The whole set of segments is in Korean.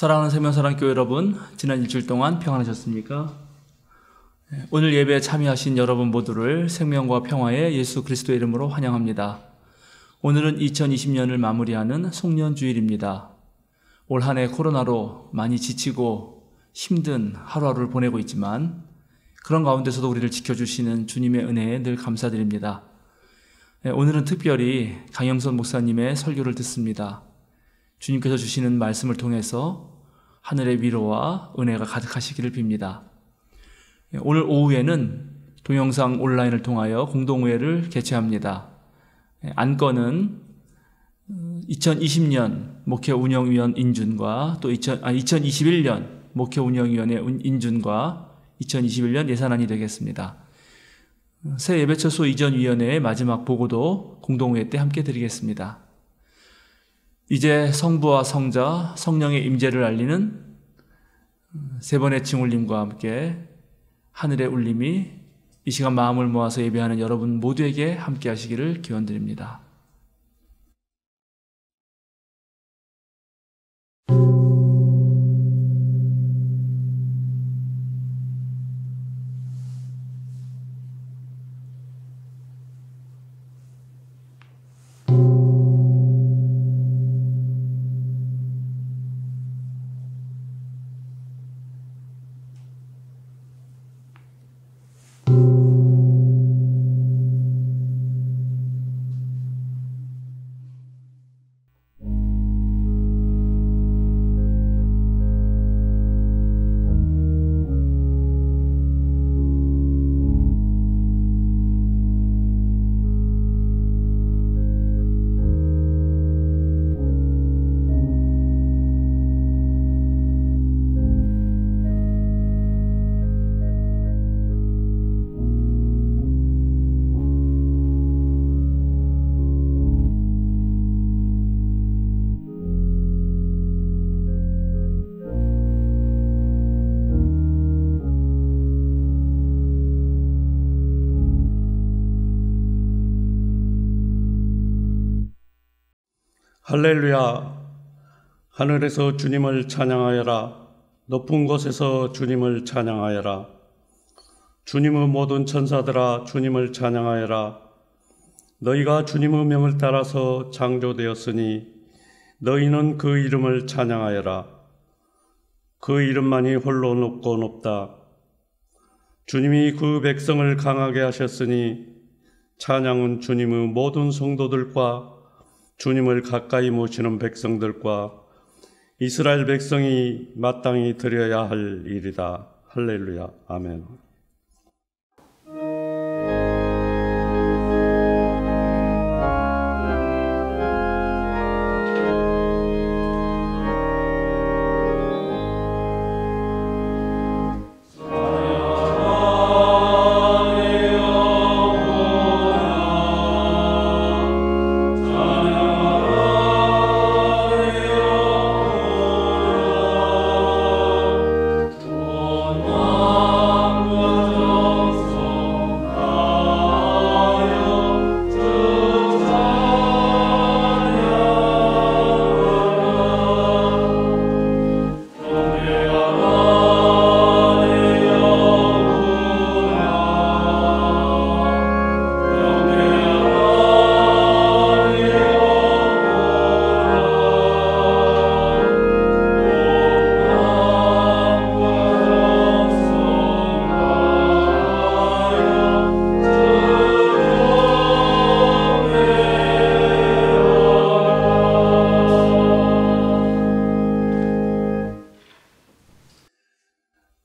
사랑하는 생명사랑교회 여러분, 지난 일주일 동안 평안하셨습니까? 오늘 예배에 참여하신 여러분 모두를 생명과 평화의 예수 그리스도의 이름으로 환영합니다. 오늘은 2020년을 마무리하는 송년주일입니다. 올 한 해 코로나로 많이 지치고 힘든 하루하루를 보내고 있지만 그런 가운데서도 우리를 지켜주시는 주님의 은혜에 늘 감사드립니다. 오늘은 특별히 강영선 목사님의 설교를 듣습니다. 주님께서 주시는 말씀을 통해서 하늘의 위로와 은혜가 가득하시기를 빕니다. 오늘 오후에는 동영상 온라인을 통하여 공동회를 개최합니다. 안건은 2020년 목회 운영위원 인준과 또 2021년 목회 운영위원회 인준과 2021년 예산안이 되겠습니다. 새 예배처소 이전위원회의 마지막 보고도 공동회 때 함께 드리겠습니다. 이제 성부와 성자, 성령의 임재를 알리는 세 번의 징울림과 함께 하늘의 울림이 이 시간 마음을 모아서 예배하는 여러분 모두에게 함께 하시기를 기원드립니다. 할렐루야. 하늘에서 주님을 찬양하여라. 높은 곳에서 주님을 찬양하여라. 주님의 모든 천사들아 주님을 찬양하여라. 너희가 주님의 명을 따라서 창조되었으니 너희는 그 이름을 찬양하여라. 그 이름만이 홀로 높고 높다. 주님이 그 백성을 강하게 하셨으니 찬양은 주님의 모든 성도들과 주님을 가까이 모시는 백성들과 이스라엘 백성이 마땅히 드려야 할 일이다. 할렐루야. 아멘.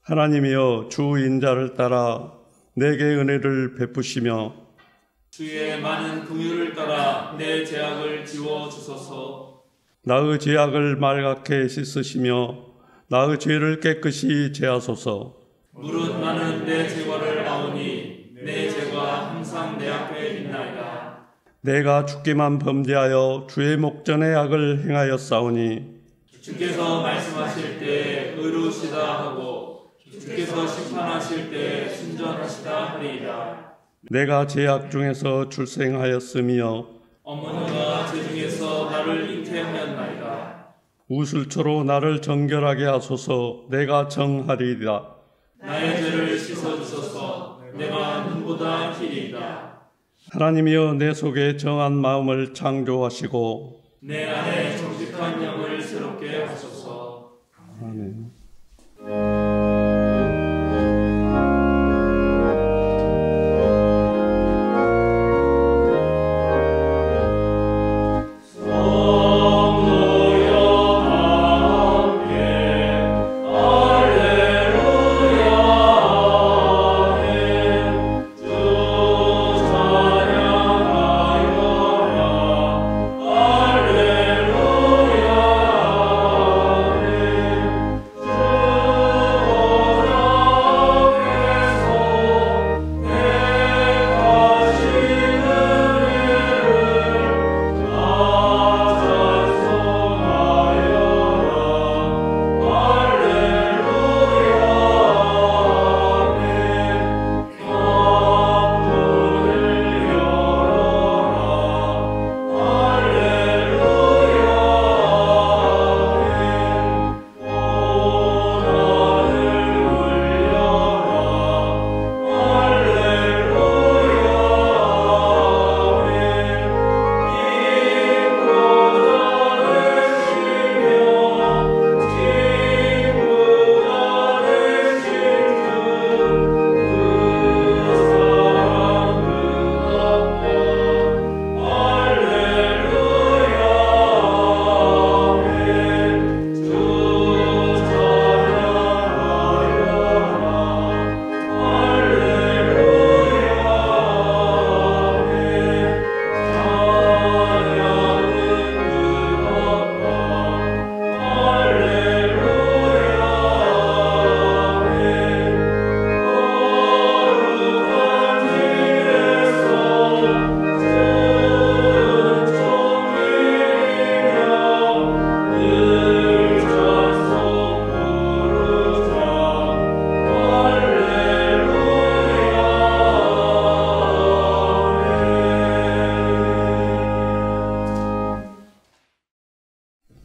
하나님이여 주 인자를 따라 내게 은혜를 베푸시며 주의 많은 긍휼을 따라 내 죄악을 지워 주소서. 나의 죄악을 말갛게 씻으시며 나의 죄를 깨끗이 제하소서. 무릇 나는 내 죄과를 아오니 내 죄가 항상 내 앞에 있나이다. 내가 주께만 범죄하여 주의 목전의 악을 행하였사오니 주께서 말씀하실 때 의로우시다 하고 주께서 심판하실 때 순전하시다 하리이다. 내가 죄악 중에서 출생하였으며 어머니가 제 중에서 나를 잉태하였나이다. 우슬초로 나를 정결하게 하소서. 내가 정하리이다. 나의 죄를 씻어주소서. 내가 눈보다 희리이다. 하나님이여, 내 속에 정한 마음을 창조하시고 내 안에 정직한 영을 새롭게 하소서. 아멘.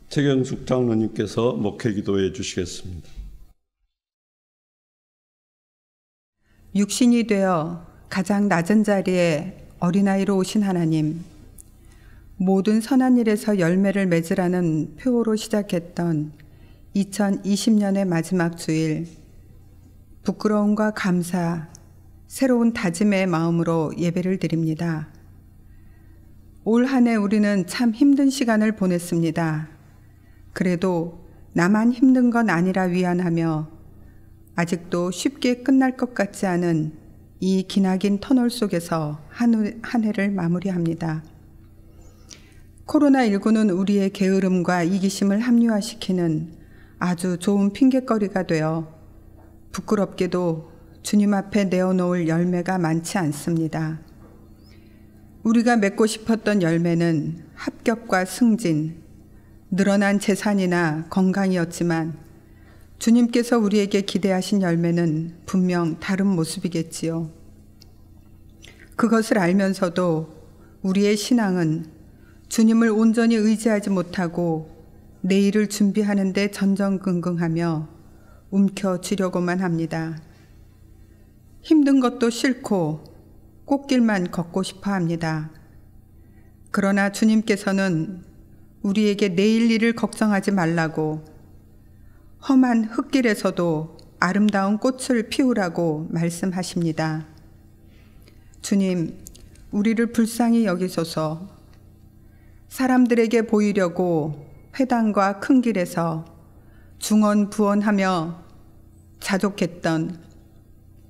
최경숙 장로님께서 목회 기도해 주시겠습니다. 육신이 되어 가장 낮은 자리에 어린아이로 오신 하나님, 모든 선한 일에서 열매를 맺으라는 표어로 시작했던 2020년의 마지막 주일, 부끄러움과 감사, 새로운 다짐의 마음으로 예배를 드립니다. 올 한 해 우리는 참 힘든 시간을 보냈습니다. 그래도 나만 힘든 건 아니라 위안하며 아직도 쉽게 끝날 것 같지 않은 이 기나긴 터널 속에서 한 해를 마무리합니다. 코로나19는 우리의 게으름과 이기심을 합리화시키는 아주 좋은 핑곗거리가 되어 부끄럽게도 주님 앞에 내어놓을 열매가 많지 않습니다. 우리가 맺고 싶었던 열매는 합격과 승진, 늘어난 재산이나 건강이었지만 주님께서 우리에게 기대하신 열매는 분명 다른 모습이겠지요. 그것을 알면서도 우리의 신앙은 주님을 온전히 의지하지 못하고 내일을 준비하는 데 전전긍긍하며 움켜쥐려고만 합니다. 힘든 것도 싫고 꽃길만 걷고 싶어 합니다. 그러나 주님께서는 우리에게 내일 일을 걱정하지 말라고, 험한 흙길에서도 아름다운 꽃을 피우라고 말씀하십니다. 주님, 우리를 불쌍히 여기소서. 사람들에게 보이려고 회당과 큰 길에서 중언부언하며 자족했던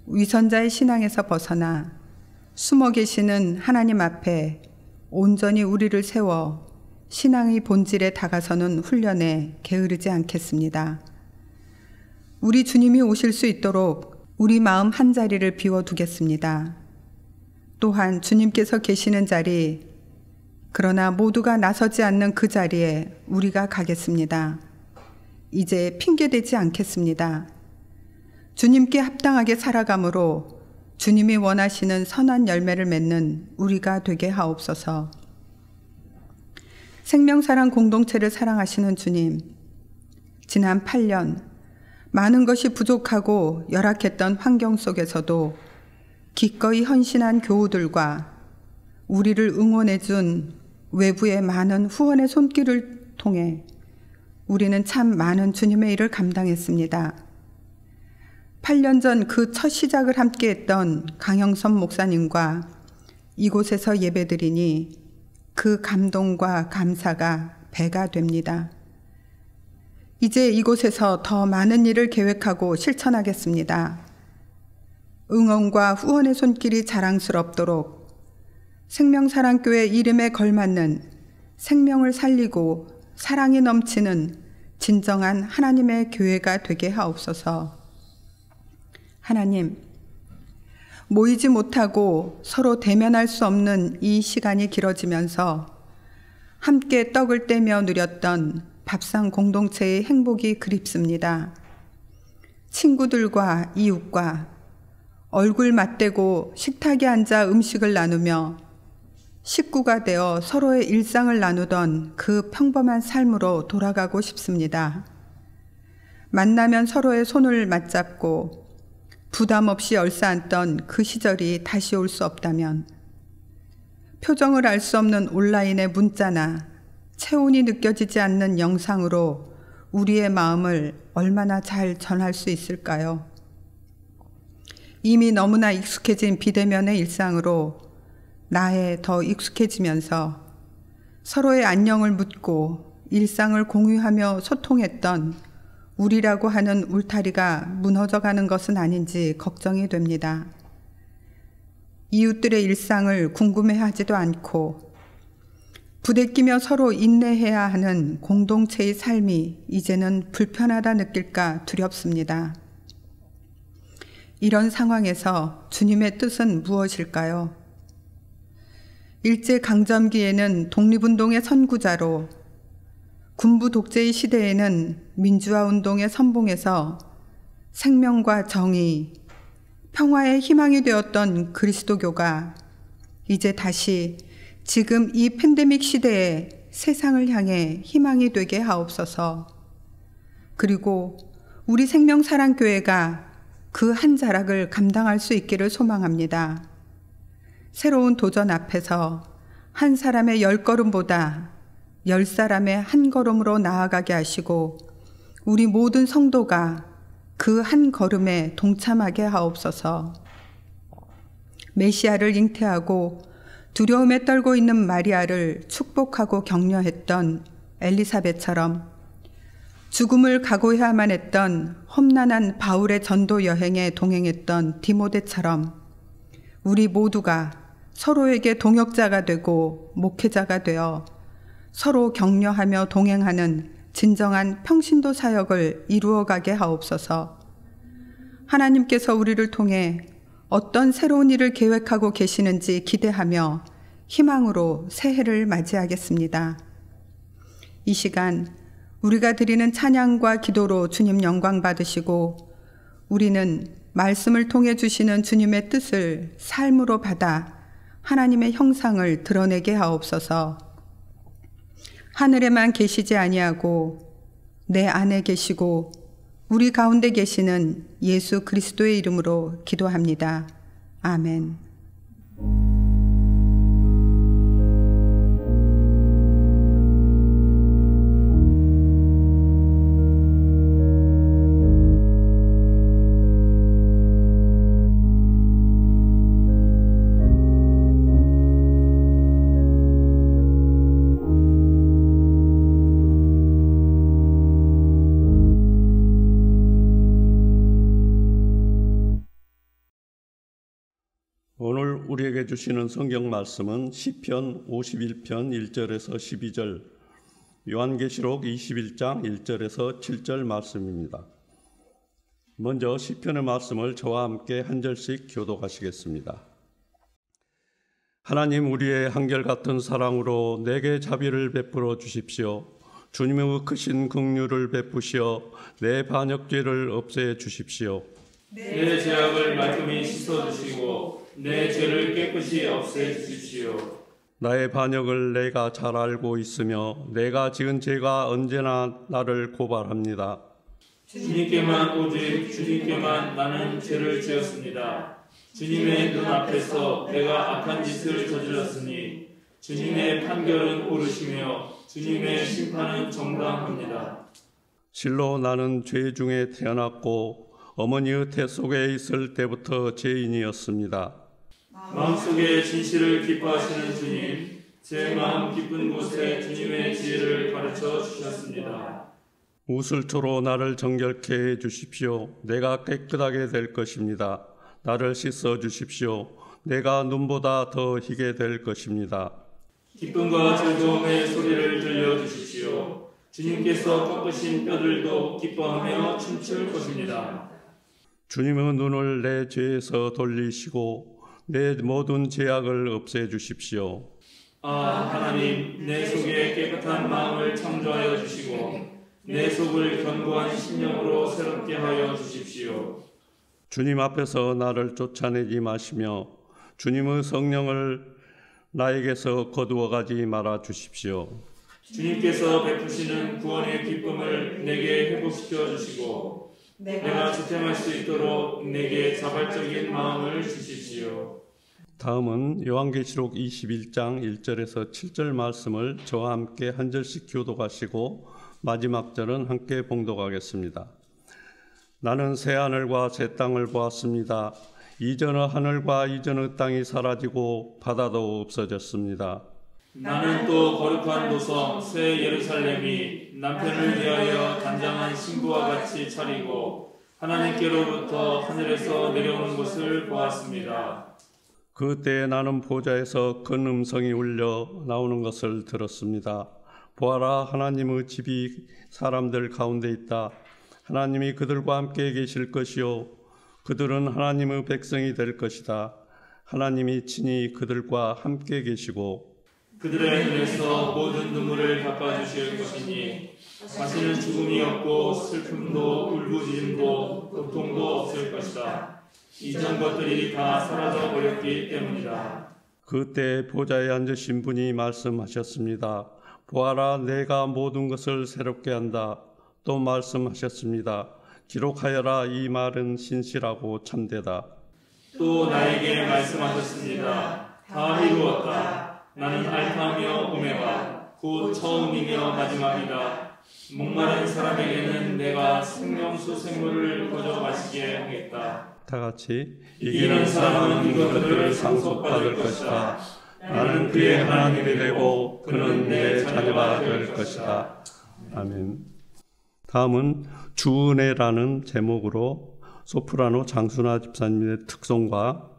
위선자의 신앙에서 벗어나 숨어 계시는 하나님 앞에 온전히 우리를 세워 신앙의 본질에 다가서는 훈련에 게으르지 않겠습니다. 우리 주님이 오실 수 있도록 우리 마음 한 자리를 비워두겠습니다. 또한 주님께서 계시는 자리, 그러나 모두가 나서지 않는 그 자리에 우리가 가겠습니다. 이제 핑계대지 않겠습니다. 주님께 합당하게 살아감으로 주님이 원하시는 선한 열매를 맺는 우리가 되게 하옵소서. 생명사랑 공동체를 사랑하시는 주님, 지난 8년 많은 것이 부족하고 열악했던 환경 속에서도 기꺼이 헌신한 교우들과 우리를 응원해준 외부의 많은 후원의 손길을 통해 우리는 참 많은 주님의 일을 감당했습니다. 8년 전 그 첫 시작을 함께했던 강영선 목사님과 이곳에서 예배드리니 그 감동과 감사가 배가 됩니다. 이제 이곳에서 더 많은 일을 계획하고 실천하겠습니다. 응원과 후원의 손길이 자랑스럽도록 생명사랑교회 이름에 걸맞는 생명을 살리고 사랑이 넘치는 진정한 하나님의 교회가 되게 하옵소서. 하나님, 모이지 못하고 서로 대면할 수 없는 이 시간이 길어지면서 함께 떡을 떼며 누렸던 밥상 공동체의 행복이 그립습니다. 친구들과 이웃과 얼굴 맞대고 식탁에 앉아 음식을 나누며 식구가 되어 서로의 일상을 나누던 그 평범한 삶으로 돌아가고 싶습니다. 만나면 서로의 손을 맞잡고 부담 없이 얼싸안던 그 시절이 다시 올 수 없다면 표정을 알 수 없는 온라인의 문자나 체온이 느껴지지 않는 영상으로 우리의 마음을 얼마나 잘 전할 수 있을까요? 이미 너무나 익숙해진 비대면의 일상으로 나에 더 익숙해지면서 서로의 안녕을 묻고 일상을 공유하며 소통했던 우리라고 하는 울타리가 무너져가는 것은 아닌지 걱정이 됩니다. 이웃들의 일상을 궁금해하지도 않고 부대끼며 서로 인내해야 하는 공동체의 삶이 이제는 불편하다 느낄까 두렵습니다. 이런 상황에서 주님의 뜻은 무엇일까요? 일제강점기에는 독립운동의 선구자로, 군부 독재의 시대에는 민주화운동의 선봉에서 생명과 정의, 평화의 희망이 되었던 그리스도교가 이제 다시 지금 이 팬데믹 시대에 세상을 향해 희망이 되게 하옵소서. 그리고 우리 생명사랑교회가 그 한 자락을 감당할 수 있기를 소망합니다. 새로운 도전 앞에서 한 사람의 10걸음보다 10사람의 한 걸음으로 나아가게 하시고 우리 모든 성도가 그 한 걸음에 동참하게 하옵소서. 메시아를 잉태하고 두려움에 떨고 있는 마리아를 축복하고 격려했던 엘리사벳처럼 죽음을 각오해야만 했던 험난한 바울의 전도 여행에 동행했던 디모데처럼 우리 모두가 서로에게 동역자가 되고 목회자가 되어 서로 격려하며 동행하는 진정한 평신도 사역을 이루어가게 하옵소서. 하나님께서 우리를 통해 어떤 새로운 일을 계획하고 계시는지 기대하며 희망으로 새해를 맞이하겠습니다. 이 시간 우리가 드리는 찬양과 기도로 주님 영광 받으시고 우리는 말씀을 통해 주시는 주님의 뜻을 삶으로 받아 하나님의 형상을 드러내게 하옵소서. 하늘에만 계시지 아니하고 내 안에 계시고 우리 가운데 계시는 예수 그리스도의 이름으로 기도합니다. 아멘. 오늘 우리에게 주시는 성경 말씀은 시편 51편 1절에서 12절, 요한계시록 21장 1절에서 7절 말씀입니다. 먼저 시편의 말씀을 저와 함께 한 절씩 교독하시겠습니다. 하나님, 우리의 한결같은 사랑으로 내게 자비를 베풀어 주십시오. 주님의 크신 긍휼을 베푸시어 내 반역죄를 없애 주십시오. 내 죄악을 말끔히 씻어주시고 내 죄를 깨끗이 없애 주십시오. 나의 반역을 내가 잘 알고 있으며 내가 지은 죄가 언제나 나를 고발합니다. 주님께만 오직 주님께만 나는 죄를 지었습니다. 주님의 눈앞에서 내가 악한 짓을 저질렀으니 주님의 판결은 옳으시며 주님의 심판은 정당합니다. 실로 나는 죄 중에 태어났고 어머니의 태 속에 있을 때부터 죄인이었습니다. 마음속에 진실을 기뻐하시는 주님, 제 마음 깊은 곳에 주님의 지혜를 가르쳐 주셨습니다. 우슬초로 나를 정결케 해 주십시오. 내가 깨끗하게 될 것입니다. 나를 씻어 주십시오. 내가 눈보다 더 희게 될 것입니다. 기쁨과 즐거움의 소리를 들려주십시오. 주님께서 꺾으신 뼈들도 기뻐하며 춤출 것입니다. 주님의 눈을 내 죄에서 돌리시고 내 모든 죄악을 없애 주십시오. 아, 하나님, 내 속에 깨끗한 마음을 창조하여 주시고 내 속을 견고한 심령으로 새롭게 하여 주십시오. 주님 앞에서 나를 쫓아내지 마시며 주님의 성령을 나에게서 거두어 가지 말아 주십시오. 주님께서 베푸시는 구원의 기쁨을 내게 회복시켜 주시고 내가 지탱할 수 있도록 내게 자발적인 마음을 주십시오. 다음은 요한계시록 21장 1절에서 7절 말씀을 저와 함께 한 절씩 교독하시고 마지막 절은 함께 봉독하겠습니다. 나는 새 하늘과 새 땅을 보았습니다. 이전의 하늘과 이전의 땅이 사라지고 바다도 없어졌습니다. 나는 또 거룩한 도성 새 예루살렘이 남편을 위하여 단장한 신부와 같이 차리고 하나님께로부터 하늘에서 내려오는 것을 보았습니다. 그때 나는 보좌에서 큰 음성이 울려 나오는 것을 들었습니다. 보아라, 하나님의 집이 사람들 가운데 있다. 하나님이 그들과 함께 계실 것이요 그들은 하나님의 백성이 될 것이다. 하나님이 친히 그들과 함께 계시고 그들의 눈에서 모든 눈물을 닦아주실 것이니 다시는 죽음이 없고 슬픔도 울부짖음도 고통도 없을 것이다. 이전 것들이 다 사라져 버렸기 때문이다. 그때 보좌에 앉으신 분이 말씀하셨습니다. 보아라, 내가 모든 것을 새롭게 한다. 또 말씀하셨습니다. 기록하여라, 이 말은 신실하고 참되다. 또 나에게 말씀하셨습니다. 다 이루었다. 나는 알파며 오메가 곧 처음이며 마지막이다. 목마른 사람에게는 내가 생명수 샘물을 거저 마시게 하겠다. 다 같이 이기는 사람은 이것들을 상속받을 것이다. 나는 그의 하나님이 되고 그는 내 자녀가 될 것이다. 아멘. 다음은 주은혜라는 제목으로 소프라노 장순아 집사님의 특송과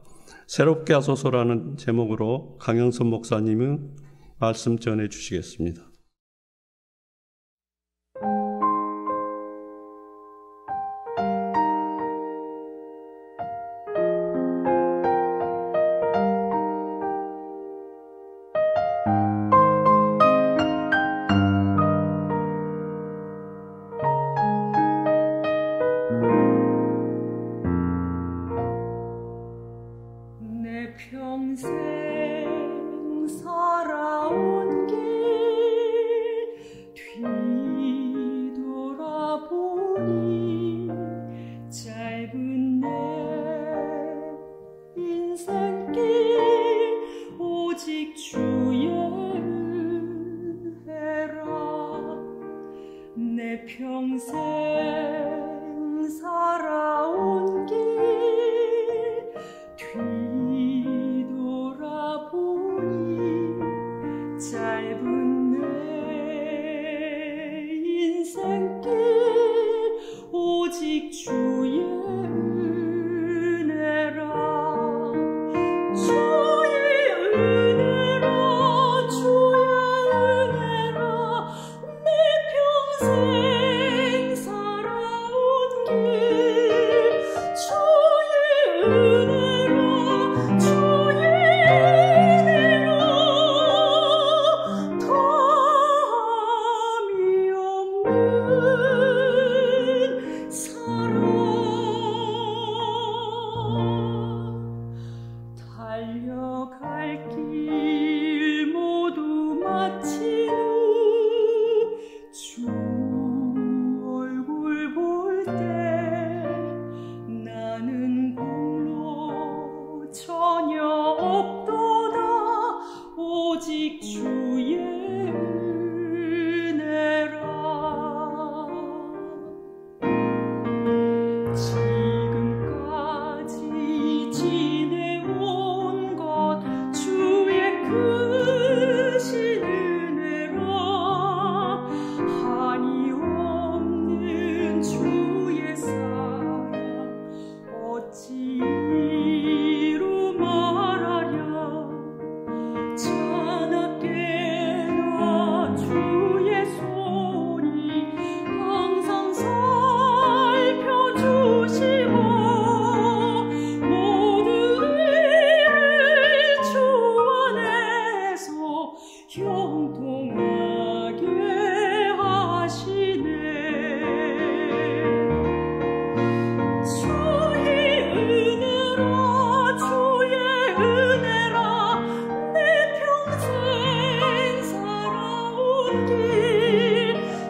새롭게 하소서라는 제목으로 강영선 목사님이 말씀 전해 주시겠습니다. 내 평생 살아온 길 뒤돌아보니 짧은 내 인생길 오직 주의 은혜라. 내 평생 살아온 길 뒤돌아보니 짧은 내 인생길 오직 주의 은혜라. 주의 은혜라 주의 은혜라. 내 평생 살아 형통하게 하시네. 주의 은혜라 주의 은혜라 내 평생 살아온 길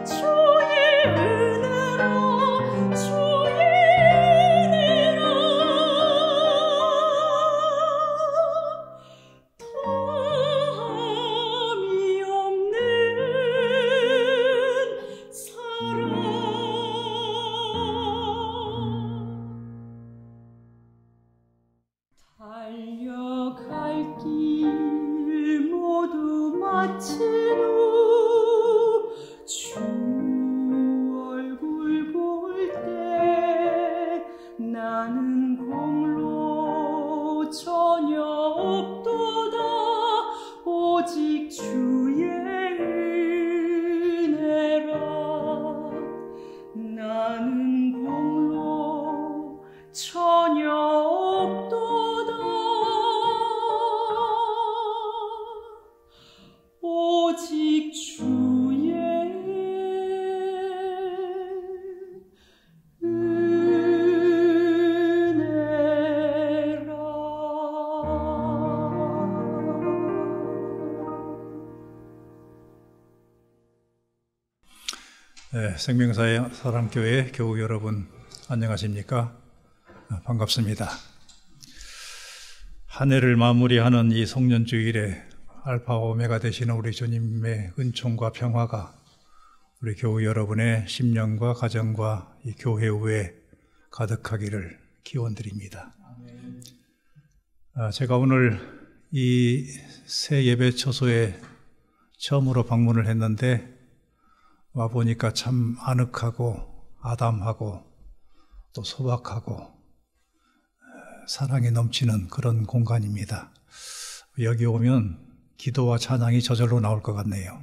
주의 은혜라 주의 은혜라 다함이 없는 사랑 달려갈 길 모두 마친 후 주 얼굴 볼 때 나는 공로 전혀 없도다 오직 주의 은혜라 나는 공로 전혀 없도다 오직 주의 네, 생명사의 사랑교회 교우 여러분 안녕하십니까? 반갑습니다. 한 해를 마무리하는 이 송년주일에 알파 오메가 되시는 우리 주님의 은총과 평화가 우리 교우 여러분의 심령과 가정과 이 교회 후에 가득하기를 기원드립니다. 제가 오늘 이 새 예배 처소에 처음으로 방문을 했는데 와보니까 참 아늑하고 아담하고 또 소박하고 사랑이 넘치는 그런 공간입니다. 여기 오면 기도와 찬양이 저절로 나올 것 같네요.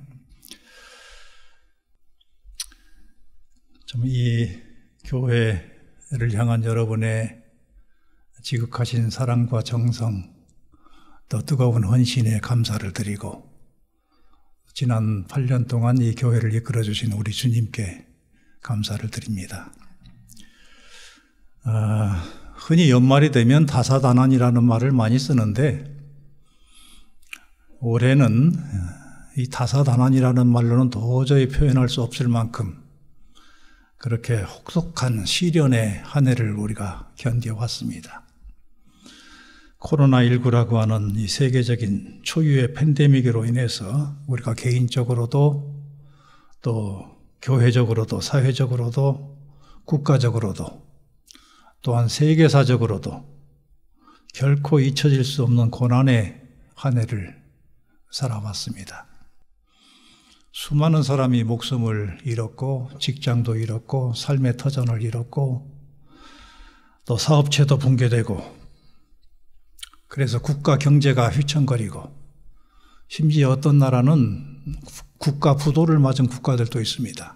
좀 이 교회를 향한 여러분의 지극하신 사랑과 정성, 또 뜨거운 헌신에 감사를 드리고 지난 8년 동안 이 교회를 이끌어 주신 우리 주님께 감사를 드립니다. 흔히 연말이 되면 다사다난이라는 말을 많이 쓰는데 올해는 이 다사다난이라는 말로는 도저히 표현할 수 없을 만큼 그렇게 혹독한 시련의 한 해를 우리가 견뎌왔습니다. 코로나19라고 하는 이 세계적인 초유의 팬데믹으로 인해서 우리가 개인적으로도 또 교회적으로도 사회적으로도 국가적으로도 또한 세계사적으로도 결코 잊혀질 수 없는 고난의 한 해를 살아왔습니다. 수많은 사람이 목숨을 잃었고 직장도 잃었고 삶의 터전을 잃었고 또 사업체도 붕괴되고 그래서 국가 경제가 휘청거리고 심지어 어떤 나라는 국가 부도를 맞은 국가들도 있습니다.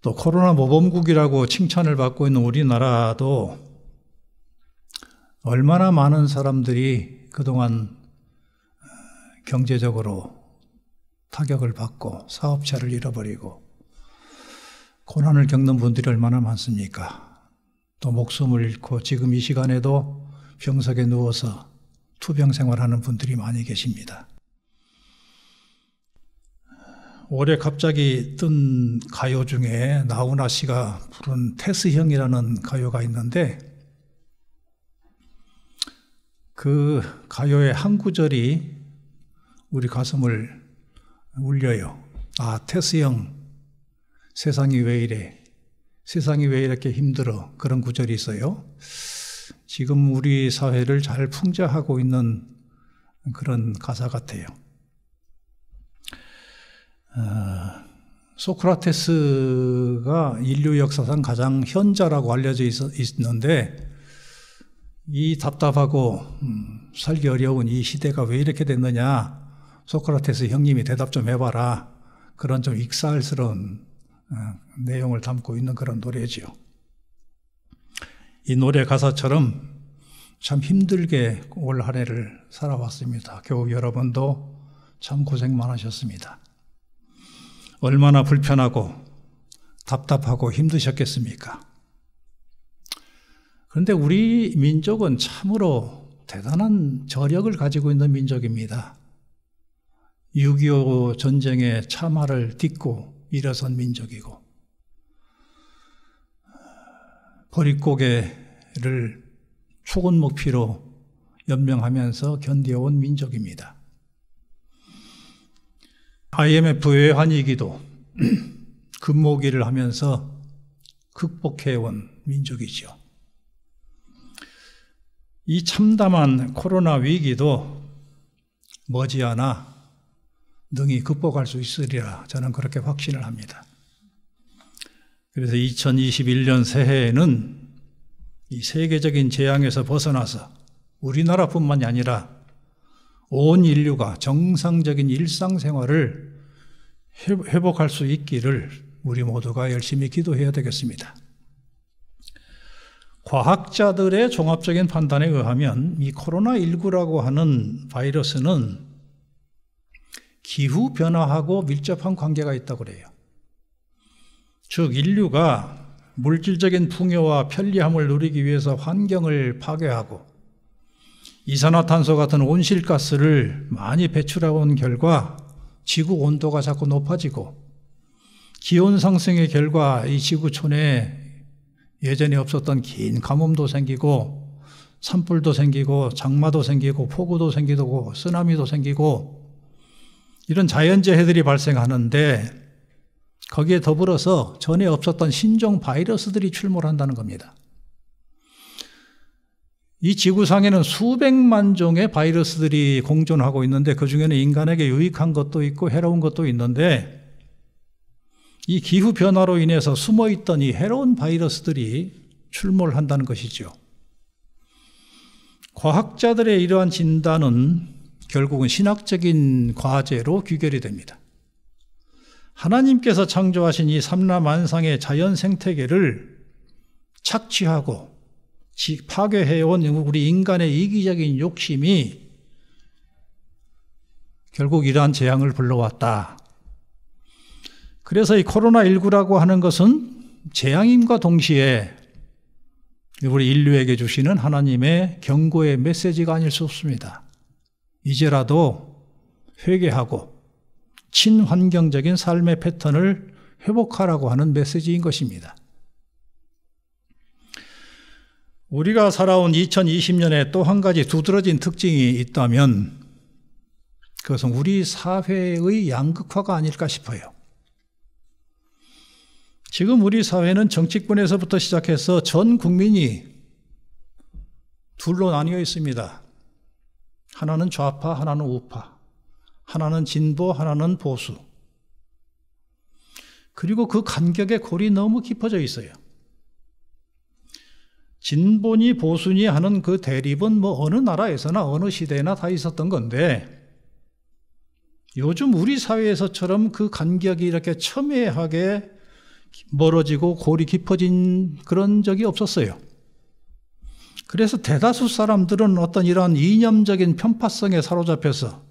또 코로나 모범국이라고 칭찬을 받고 있는 우리나라도 얼마나 많은 사람들이 그동안 경제적으로 타격을 받고 사업체를 잃어버리고 고난을 겪는 분들이 얼마나 많습니까? 또 목숨을 잃고 지금 이 시간에도 병석에 누워서 투병 생활하는 분들이 많이 계십니다. 올해 갑자기 뜬 가요 중에 나훈아 씨가 부른 테스형이라는 가요가 있는데 그 가요의 한 구절이 우리 가슴을 울려요. 아, 테스형, 세상이 왜 이래? 세상이 왜 이렇게 힘들어? 그런 구절이 있어요. 지금 우리 사회를 잘 풍자하고 있는 그런 가사 같아요. 소크라테스가 인류 역사상 가장 현자라고 알려져 있는데 이 답답하고 살기 어려운 이 시대가 왜 이렇게 됐느냐, 소크라테스 형님이 대답 좀 해봐라. 그런 좀 익살스러운 내용을 담고 있는 그런 노래지요. 이 노래 가사처럼 참 힘들게 올 한 해를 살아왔습니다. 교우 여러분도 참 고생 많으셨습니다. 얼마나 불편하고 답답하고 힘드셨겠습니까? 그런데 우리 민족은 참으로 대단한 저력을 가지고 있는 민족입니다. 6.25 전쟁의 참화를 딛고 일어선 민족이고 보릿고개를 초곤목피로 연명하면서 견뎌온 민족입니다. IMF 외환위기도 금모기를 하면서 극복해온 민족이죠. 이 참담한 코로나 위기도 머지않아 능히 극복할 수 있으리라 저는 그렇게 확신을 합니다. 그래서 2021년 새해에는 이 세계적인 재앙에서 벗어나서 우리나라뿐만이 아니라 온 인류가 정상적인 일상생활을 회복할 수 있기를 우리 모두가 열심히 기도해야 되겠습니다. 과학자들의 종합적인 판단에 의하면 이 코로나19라고 하는 바이러스는 기후변화하고 밀접한 관계가 있다고 그래요. 즉 인류가 물질적인 풍요와 편리함을 누리기 위해서 환경을 파괴하고 이산화탄소 같은 온실가스를 많이 배출해온 결과 지구 온도가 자꾸 높아지고 기온 상승의 결과 이 지구촌에 예전에 없었던 긴 가뭄도 생기고 산불도 생기고 장마도 생기고 폭우도 생기고 쓰나미도 생기고 이런 자연재해들이 발생하는데 거기에 더불어서 전에 없었던 신종 바이러스들이 출몰한다는 겁니다. 이 지구상에는 수백만 종의 바이러스들이 공존하고 있는데 그중에는 인간에게 유익한 것도 있고 해로운 것도 있는데 이 기후변화로 인해서 숨어있던 이 해로운 바이러스들이 출몰한다는 것이죠. 과학자들의 이러한 진단은 결국은 신학적인 과제로 귀결이 됩니다. 하나님께서 창조하신 이 삼라만상의 자연 생태계를 착취하고 파괴해온 우리 인간의 이기적인 욕심이 결국 이러한 재앙을 불러왔다. 그래서 이 코로나19라고 하는 것은 재앙임과 동시에 우리 인류에게 주시는 하나님의 경고의 메시지가 아닐 수 없습니다. 이제라도 회개하고 친환경적인 삶의 패턴을 회복하라고 하는 메시지인 것입니다. 우리가 살아온 2020년에 또 한 가지 두드러진 특징이 있다면 그것은 우리 사회의 양극화가 아닐까 싶어요. 지금 우리 사회는 정치권에서부터 시작해서 전 국민이 둘로 나뉘어 있습니다. 하나는 좌파, 하나는 우파, 하나는 진보, 하나는 보수. 그리고 그 간격의 골이 너무 깊어져 있어요. 진보니 보수니 하는 그 대립은 뭐 어느 나라에서나 어느 시대나 다 있었던 건데 요즘 우리 사회에서처럼 그 간격이 이렇게 첨예하게 멀어지고 골이 깊어진 그런 적이 없었어요. 그래서 대다수 사람들은 어떤 이러한 이념적인 편파성에 사로잡혀서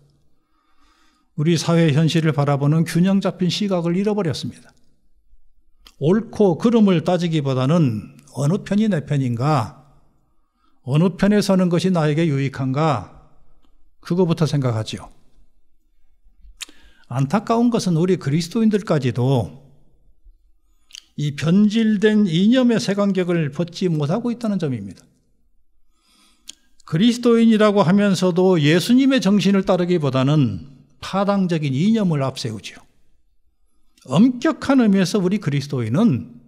우리 사회 현실을 바라보는 균형 잡힌 시각을 잃어버렸습니다. 옳고 그름을 따지기보다는 어느 편이 내 편인가, 어느 편에 서는 것이 나에게 유익한가, 그거부터 생각하죠. 안타까운 것은 우리 그리스도인들까지도 이 변질된 이념의 색안경을 벗지 못하고 있다는 점입니다. 그리스도인이라고 하면서도 예수님의 정신을 따르기보다는 파당적인 이념을 앞세우죠. 엄격한 의미에서 우리 그리스도인은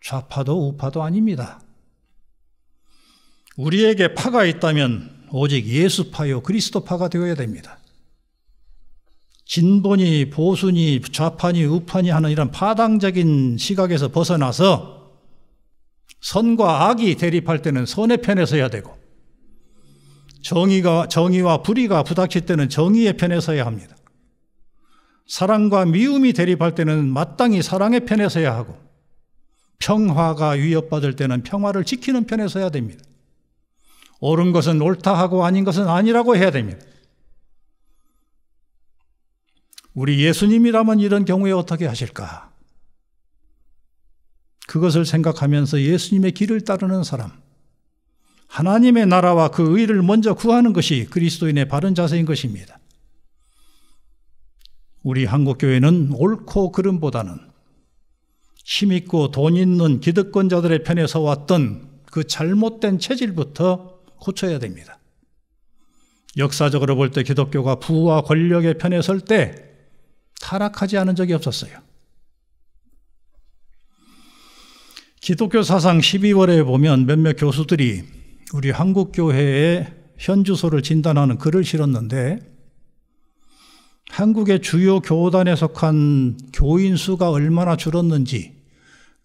좌파도 우파도 아닙니다. 우리에게 파가 있다면 오직 예수파요 그리스도파가 되어야 됩니다. 진보니 보수니 좌파니 우파니 하는 이런 파당적인 시각에서 벗어나서 선과 악이 대립할 때는 선의 편에 서야 되고 정의와 불의가 부닥칠 때는 정의의 편에 서야 합니다. 사랑과 미움이 대립할 때는 마땅히 사랑의 편에 서야 하고 평화가 위협받을 때는 평화를 지키는 편에 서야 됩니다. 옳은 것은 옳다 하고 아닌 것은 아니라고 해야 됩니다. 우리 예수님이라면 이런 경우에 어떻게 하실까? 그것을 생각하면서 예수님의 길을 따르는 사람, 하나님의 나라와 그 의를 먼저 구하는 것이 그리스도인의 바른 자세인 것입니다. 우리 한국교회는 옳고 그름보다는 힘있고 돈 있는 기득권자들의 편에 서왔던 그 잘못된 체질부터 고쳐야 됩니다. 역사적으로 볼 때 기독교가 부와 권력의 편에 설 때 타락하지 않은 적이 없었어요. 기독교 사상 12월에 보면 몇몇 교수들이 우리 한국교회의 현주소를 진단하는 글을 실었는데, 한국의 주요 교단에 속한 교인 수가 얼마나 줄었는지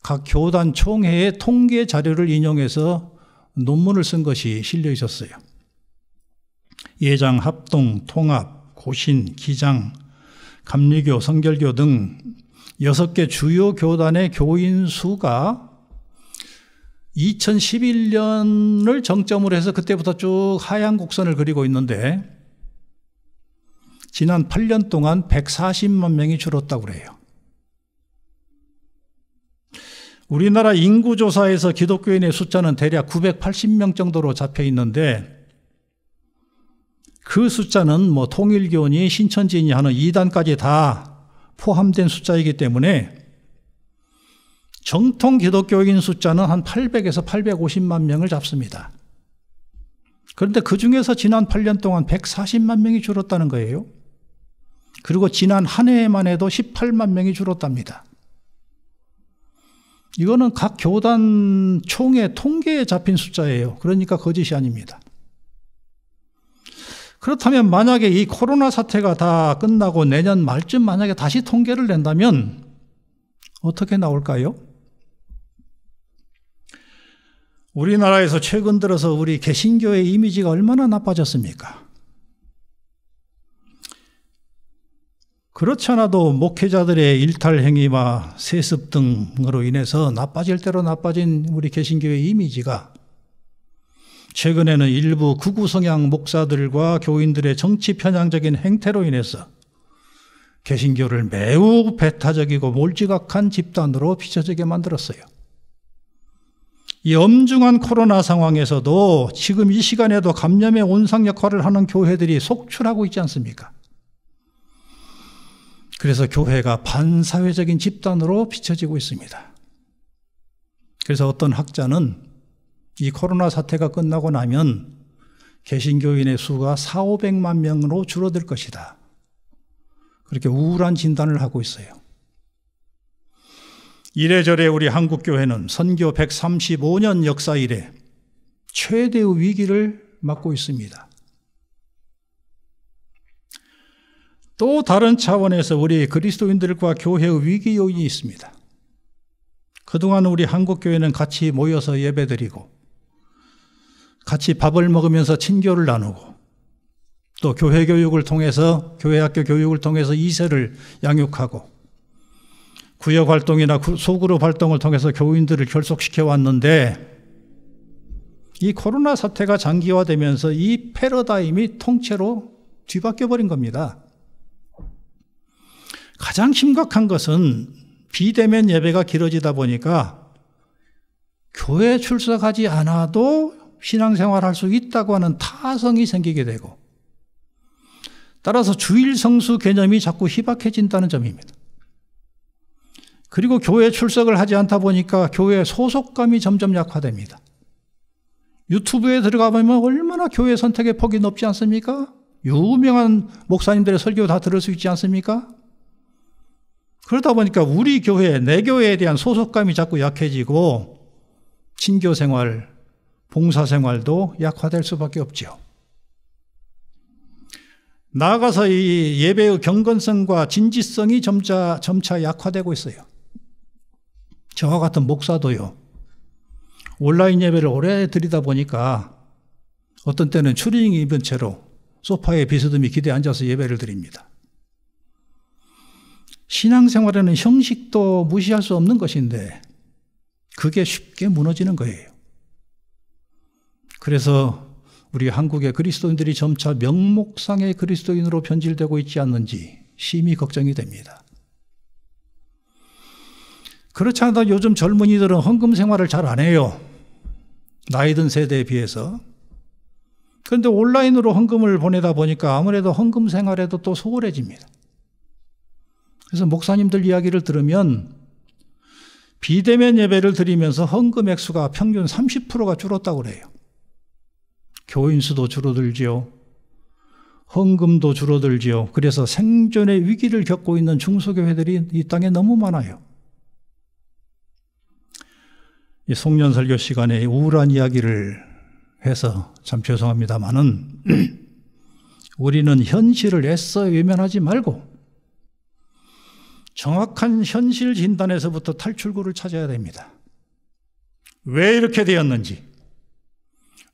각 교단 총회의 통계 자료를 인용해서 논문을 쓴 것이 실려 있었어요. 예장, 합동, 통합, 고신, 기장, 감리교, 성결교 등 6개 주요 교단의 교인 수가 2011년을 정점으로 해서 그때부터 쭉 하향 곡선을 그리고 있는데, 지난 8년 동안 140만 명이 줄었다고 그래요. 우리나라 인구조사에서 기독교인의 숫자는 대략 980명 정도로 잡혀 있는데, 그 숫자는 통일교니 신천지니 하는 이단까지 다 포함된 숫자이기 때문에 정통 기독교인 숫자는 한 800에서 850만 명을 잡습니다. 그런데 그 중에서 지난 8년 동안 140만 명이 줄었다는 거예요. 그리고 지난 한 해에만 해도 18만 명이 줄었답니다. 이거는 각 교단 총회 통계에 잡힌 숫자예요. 그러니까 거짓이 아닙니다. 그렇다면 만약에 이 코로나 사태가 다 끝나고 내년 말쯤 만약에 다시 통계를 낸다면 어떻게 나올까요? 우리나라에서 최근 들어서 우리 개신교의 이미지가 얼마나 나빠졌습니까? 그렇지 않아도 목회자들의 일탈 행위와 세습 등으로 인해서 나빠질 대로 나빠진 우리 개신교의 이미지가 최근에는 일부 극우 성향 목사들과 교인들의 정치 편향적인 행태로 인해서 개신교를 매우 배타적이고 몰지각한 집단으로 비춰지게 만들었어요. 이 엄중한 코로나 상황에서도 지금 이 시간에도 감염의 온상 역할을 하는 교회들이 속출하고 있지 않습니까? 그래서 교회가 반사회적인 집단으로 비춰지고 있습니다. 그래서 어떤 학자는 이 코로나 사태가 끝나고 나면 개신교인의 수가 400~500만 명으로 줄어들 것이다. 그렇게 우울한 진단을 하고 있어요. 이래저래 우리 한국교회는 선교 135년 역사 이래 최대의 위기를 맞고 있습니다. 또 다른 차원에서 우리 그리스도인들과 교회의 위기 요인이 있습니다. 그동안 우리 한국교회는 같이 모여서 예배드리고 같이 밥을 먹으면서 친교를 나누고 또 교회 교육을 통해서 교회학교 교육을 통해서 2세를 양육하고 구역 활동이나 소그룹 활동을 통해서 교인들을 결속시켜 왔는데 이 코로나 사태가 장기화되면서 이 패러다임이 통째로 뒤바뀌어 버린 겁니다. 가장 심각한 것은 비대면 예배가 길어지다 보니까 교회 출석하지 않아도 신앙생활할 수 있다고 하는 타성이 생기게 되고 따라서 주일 성수 개념이 자꾸 희박해진다는 점입니다. 그리고 교회 출석을 하지 않다 보니까 교회 소속감이 점점 약화됩니다. 유튜브에 들어가 보면 얼마나 교회 선택의 폭이 높지 않습니까? 유명한 목사님들의 설교 다 들을 수 있지 않습니까? 그러다 보니까 우리 교회, 내 교회에 대한 소속감이 자꾸 약해지고 친교 생활, 봉사 생활도 약화될 수밖에 없죠. 나아가서 이 예배의 경건성과 진지성이 점차 약화되고 있어요. 저와 같은 목사도요. 온라인 예배를 오래 드리다 보니까 어떤 때는 추리닝 입은 채로 소파에 비스듬히 기대에 앉아서 예배를 드립니다. 신앙생활에는 형식도 무시할 수 없는 것인데 그게 쉽게 무너지는 거예요. 그래서 우리 한국의 그리스도인들이 점차 명목상의 그리스도인으로 변질되고 있지 않는지 심히 걱정이 됩니다. 그렇지 않아도 요즘 젊은이들은 헌금 생활을 잘 안 해요. 나이 든 세대에 비해서. 그런데 온라인으로 헌금을 보내다 보니까 아무래도 헌금 생활에도 또 소홀해집니다. 그래서 목사님들 이야기를 들으면 비대면 예배를 드리면서 헌금 액수가 평균 30%가 줄었다고 그래요. 교인 수도 줄어들지요. 헌금도 줄어들지요. 그래서 생존의 위기를 겪고 있는 중소교회들이 이 땅에 너무 많아요. 이 송년설교 시간에 우울한 이야기를 해서 참 죄송합니다마는 우리는 현실을 애써 외면하지 말고 정확한 현실 진단에서부터 탈출구를 찾아야 됩니다. 왜 이렇게 되었는지,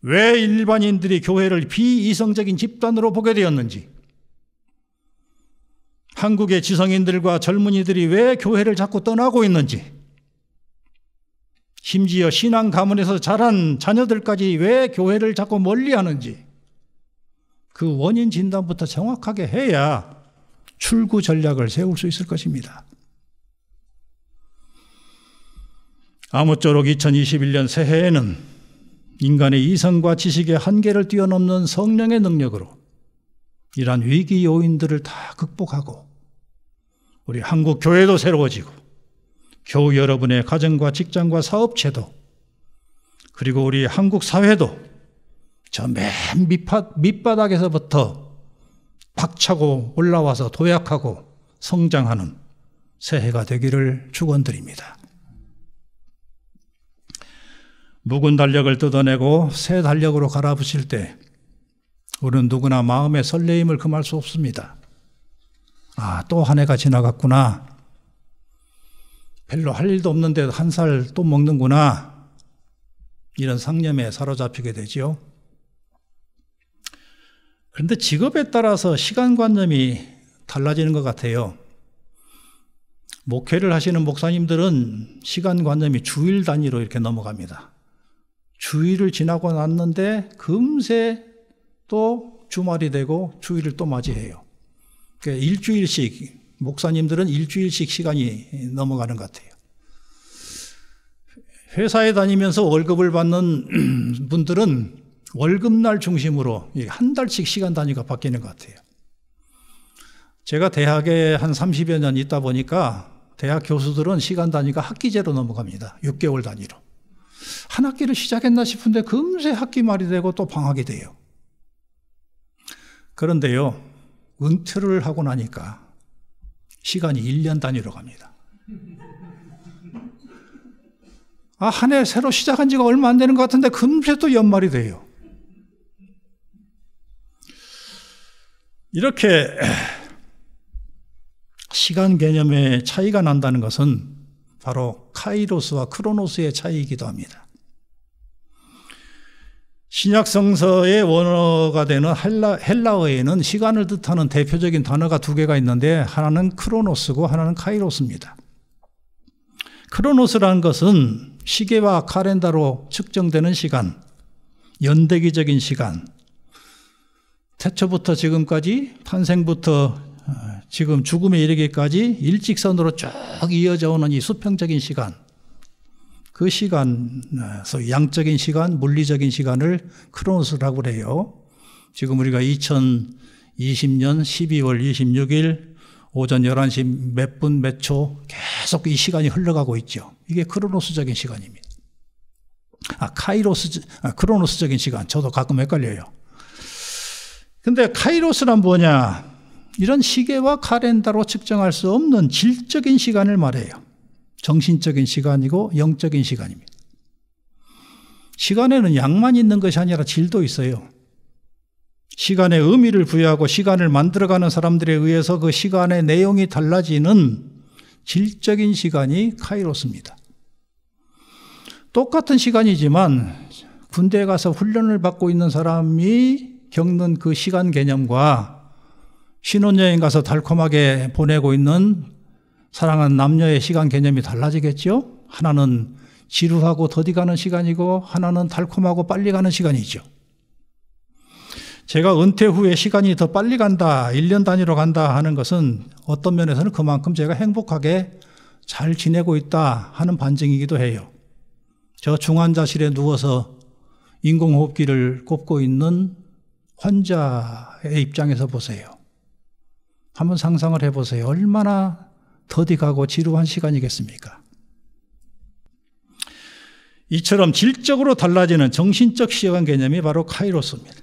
왜 일반인들이 교회를 비이성적인 집단으로 보게 되었는지, 한국의 지성인들과 젊은이들이 왜 교회를 자꾸 떠나고 있는지, 심지어 신앙 가문에서 자란 자녀들까지 왜 교회를 자꾸 멀리하는지 그 원인 진단부터 정확하게 해야 출구 전략을 세울 수 있을 것입니다. 아무쪼록 2021년 새해에는 인간의 이성과 지식의 한계를 뛰어넘는 성령의 능력으로 이러한 위기 요인들을 다 극복하고 우리 한국 교회도 새로워지고 교우 여러분의 가정과 직장과 사업체도 그리고 우리 한국 사회도 저 맨 밑바닥에서부터 박차고 올라와서 도약하고 성장하는 새해가 되기를 축원드립니다. 묵은 달력을 뜯어내고 새 달력으로 갈아붙일 때 우리는 누구나 마음의 설레임을 금할 수 없습니다. 아, 또 한 해가 지나갔구나. 별로 할 일도 없는데 한 살 또 먹는구나. 이런 상념에 사로잡히게 되지요. 그런데 직업에 따라서 시간관념이 달라지는 것 같아요. 목회를 하시는 목사님들은 시간관념이 주일 단위로 이렇게 넘어갑니다. 주일을 지나고 났는데 금세 또 주말이 되고 주일을 또 맞이해요. 그러니까 일주일씩 목사님들은 일주일씩 시간이 넘어가는 것 같아요. 회사에 다니면서 월급을 받는 분들은 월급날 중심으로 한 달씩 시간 단위가 바뀌는 것 같아요. 제가 대학에 한 30여 년 있다 보니까 대학 교수들은 시간 단위가 학기제로 넘어갑니다. 6개월 단위로. 한 학기를 시작했나 싶은데 금세 학기 말이 되고 또 방학이 돼요. 그런데요, 은퇴를 하고 나니까 시간이 1년 단위로 갑니다. 아, 한 해 새로 시작한 지가 얼마 안 되는 것 같은데 금세 또 연말이 돼요. 이렇게 시간 개념의 차이가 난다는 것은 바로 카이로스와 크로노스의 차이이기도 합니다. 신약 성서의 원어가 되는 헬라어에는 시간을 뜻하는 대표적인 단어가 두 개가 있는데 하나는 크로노스고 하나는 카이로스입니다. 크로노스라는 것은 시계와 카렌다로 측정되는 시간, 연대기적인 시간, 태초부터 지금까지, 탄생부터 지금 죽음에 이르기까지 일직선으로 쭉 이어져 오는 이 수평적인 시간, 그 시간, 양적인 시간, 물리적인 시간을 크로노스라고 그래요. 지금 우리가 2020년 12월 26일 오전 11시 몇 분 몇 초 계속 이 시간이 흘러가고 있죠. 이게 크로노스적인 시간입니다. 크로노스적인 시간. 저도 가끔 헷갈려요. 근데 카이로스란 뭐냐? 이런 시계와 카렌다로 측정할 수 없는 질적인 시간을 말해요. 정신적인 시간이고 영적인 시간입니다. 시간에는 양만 있는 것이 아니라 질도 있어요. 시간에 의미를 부여하고 시간을 만들어가는 사람들에 의해서 그 시간의 내용이 달라지는 질적인 시간이 카이로스입니다. 똑같은 시간이지만 군대에 가서 훈련을 받고 있는 사람이 겪는 그 시간 개념과 신혼여행 가서 달콤하게 보내고 있는 사랑하는 남녀의 시간 개념이 달라지겠죠? 하나는 지루하고 더디 가는 시간이고 하나는 달콤하고 빨리 가는 시간이죠. 제가 은퇴 후에 시간이 더 빨리 간다, 1년 단위로 간다 하는 것은 어떤 면에서는 그만큼 제가 행복하게 잘 지내고 있다 하는 반증이기도 해요. 저 중환자실에 누워서 인공호흡기를 꼽고 있는 환자의 입장에서 보세요. 한번 상상을 해보세요. 얼마나 더디가고 지루한 시간이겠습니까? 이처럼 질적으로 달라지는 정신적 시간 개념이 바로 카이로스입니다.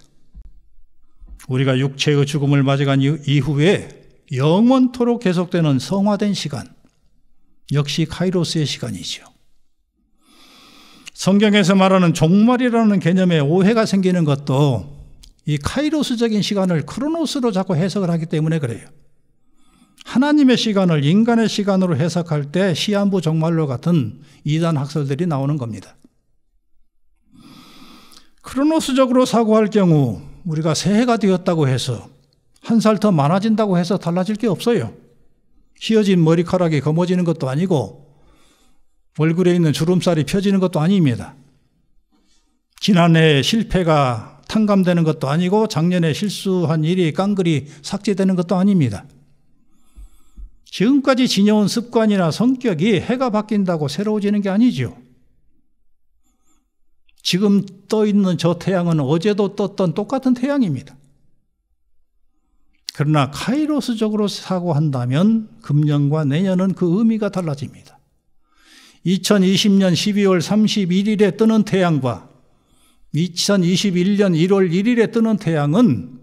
우리가 육체의 죽음을 맞이한 이후에 영원토록 계속되는 성화된 시간, 역시 카이로스의 시간이죠. 성경에서 말하는 종말이라는 개념에 오해가 생기는 것도 이 카이로스적인 시간을 크로노스로 자꾸 해석을 하기 때문에 그래요. 하나님의 시간을 인간의 시간으로 해석할 때 시한부 종말로 같은 이단 학설들이 나오는 겁니다. 크로노스적으로 사고할 경우 우리가 새해가 되었다고 해서 한 살 더 많아진다고 해서 달라질 게 없어요. 휘어진 머리카락이 검어지는 것도 아니고 얼굴에 있는 주름살이 펴지는 것도 아닙니다. 지난해의 실패가 탕감되는 것도 아니고 작년에 실수한 일이 깡그리 삭제되는 것도 아닙니다. 지금까지 지녀온 습관이나 성격이 해가 바뀐다고 새로워지는 게 아니죠. 지금 떠 있는 저 태양은 어제도 떴던 똑같은 태양입니다. 그러나 카이로스적으로 사고한다면 금년과 내년은 그 의미가 달라집니다. 2020년 12월 31일에 뜨는 태양과 2021년 1월 1일에 뜨는 태양은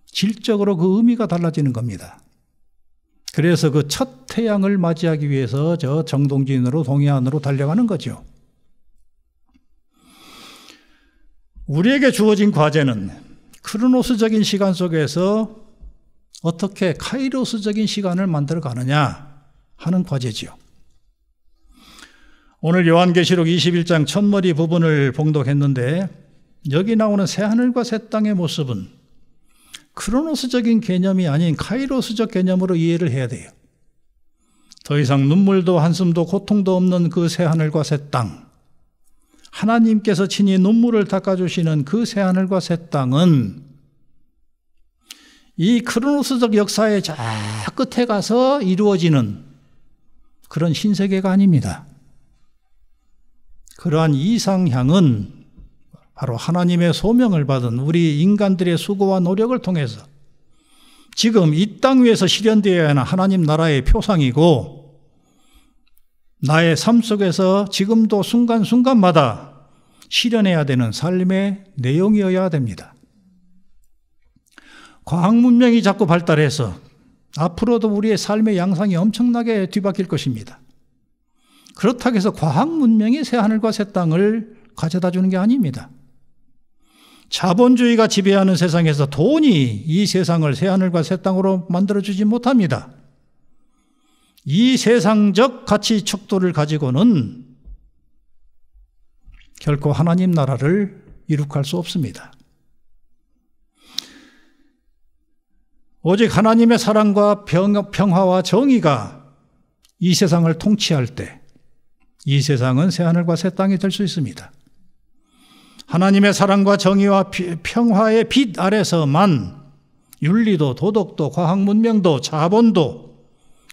질적으로 그 의미가 달라지는 겁니다. 그래서 그 첫 태양을 맞이하기 위해서 저 정동진으로 동해안으로 달려가는 거죠. 우리에게 주어진 과제는 크로노스적인 시간 속에서 어떻게 카이로스적인 시간을 만들어 가느냐 하는 과제지요. 오늘 요한계시록 21장 첫머리 부분을 봉독했는데 여기 나오는 새하늘과 새 땅의 모습은 크로노스적인 개념이 아닌 카이로스적 개념으로 이해를 해야 돼요. 더 이상 눈물도 한숨도 고통도 없는 그 새하늘과 새 땅, 하나님께서 친히 눈물을 닦아주시는 그 새하늘과 새 땅은 이 크로노스적 역사의 저 끝에 가서 이루어지는 그런 신세계가 아닙니다. 그러한 이상향은 바로 하나님의 소명을 받은 우리 인간들의 수고와 노력을 통해서 지금 이 땅 위에서 실현되어야 하는 하나님 나라의 표상이고 나의 삶 속에서 지금도 순간순간마다 실현해야 되는 삶의 내용이어야 됩니다. 과학 문명이 자꾸 발달해서 앞으로도 우리의 삶의 양상이 엄청나게 뒤바뀔 것입니다. 그렇다고 해서 과학 문명이 새하늘과 새 땅을 가져다 주는 게 아닙니다. 자본주의가 지배하는 세상에서 돈이 이 세상을 새하늘과 새 땅으로 만들어주지 못합니다. 이 세상적 가치 척도를 가지고는 결코 하나님 나라를 이룩할 수 없습니다. 오직 하나님의 사랑과 평화와 정의가 이 세상을 통치할 때 이 세상은 새하늘과 새 땅이 될 수 있습니다. 하나님의 사랑과 정의와 평화의 빛 아래서만 윤리도 도덕도 과학 문명도 자본도